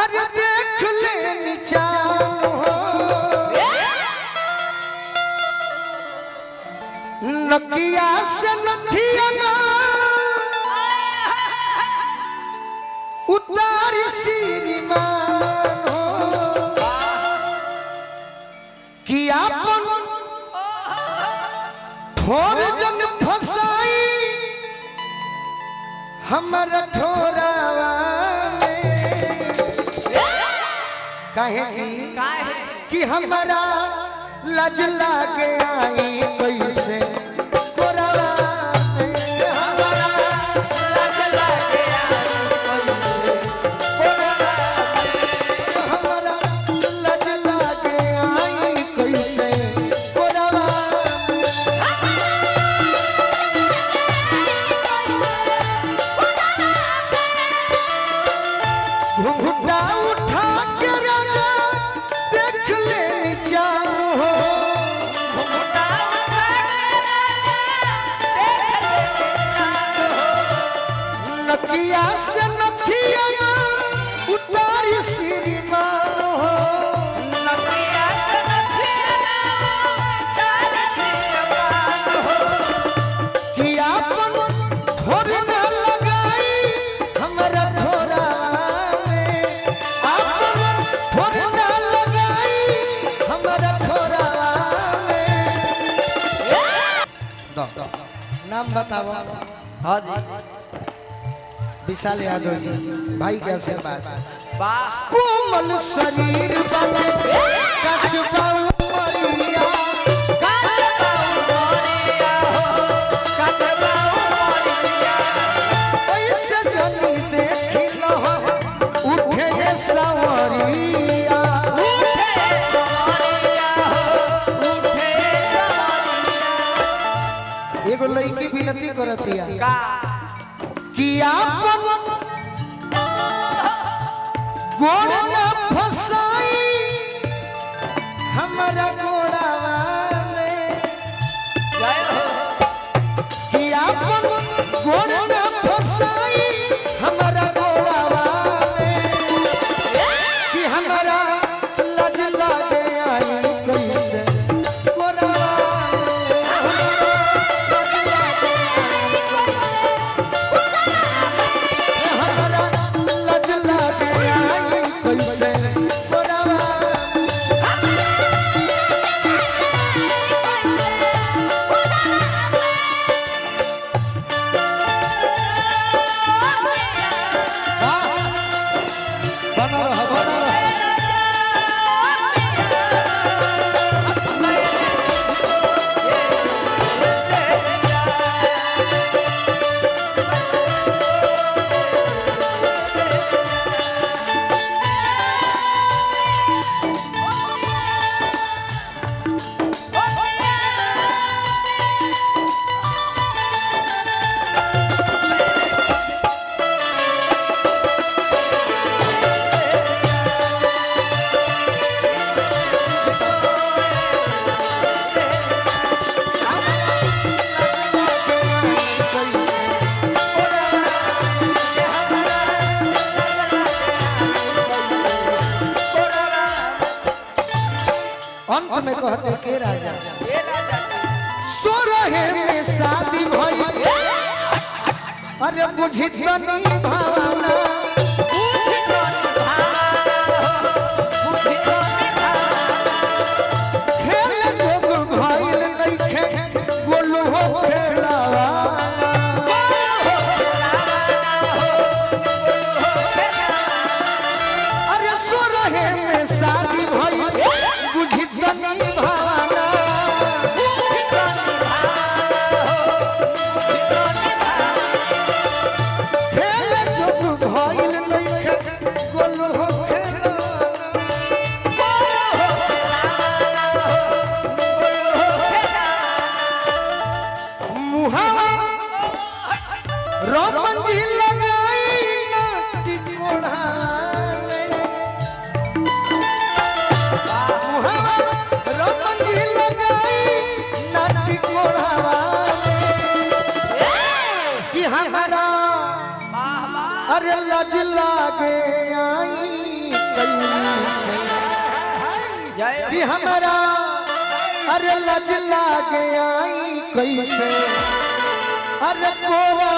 अरे देख ले निचान हो नकिया से नथिया ना उतार श्रीमान हो कि आपन ठोर जन फसाई हमारा ठोरावा कहे कि हमारा लज लागे आई कैसे कोरावा हमारा लज लागे आई कैसे कोरावा हमारा लज लागे आई कैसे कोरावा घुंघटा उठा के राजा देख ले नीचान हो घुंघटा उठा के राजा देख ले नीचान हो नकिया से नथिया ना उतार श्रीमान हो नकिया से नथिया ना उतार श्रीमान हो कि आपन ठोर ना लगाई हमरा ठोरा नाम बताओ। हाँ जी विशाल यादव जी भाई कैसे बात कोमल शरीर ऐसे जनी देखी लो उठे सवरिया एगो लड़की विनती करतिया कि आपन गोड़ न फसाई हमारा गोड़ावा में कि आपन गोड़ न फसाई हमारा गोड़ावा में कि हमारा लज लागे आई कैसे अंत में कहते के राजा सो रहे में शादी भई अरे बुझी तनी भावना खेल जोग भइल नइखे गोलू हो खेलावा अरे सो रहे में शादी भई बुझी तनी भावना खेल जोग भइल नइखे गोलू हो मुहावा रोमन जी लगाई नाटी कोढ़ा मुहावा रोमन जी लगाई नाटी कोढ़ावा कि हमारा अरे लज लागे आई कि हमारा अरे लज लागे आई कैसे अरे कोरा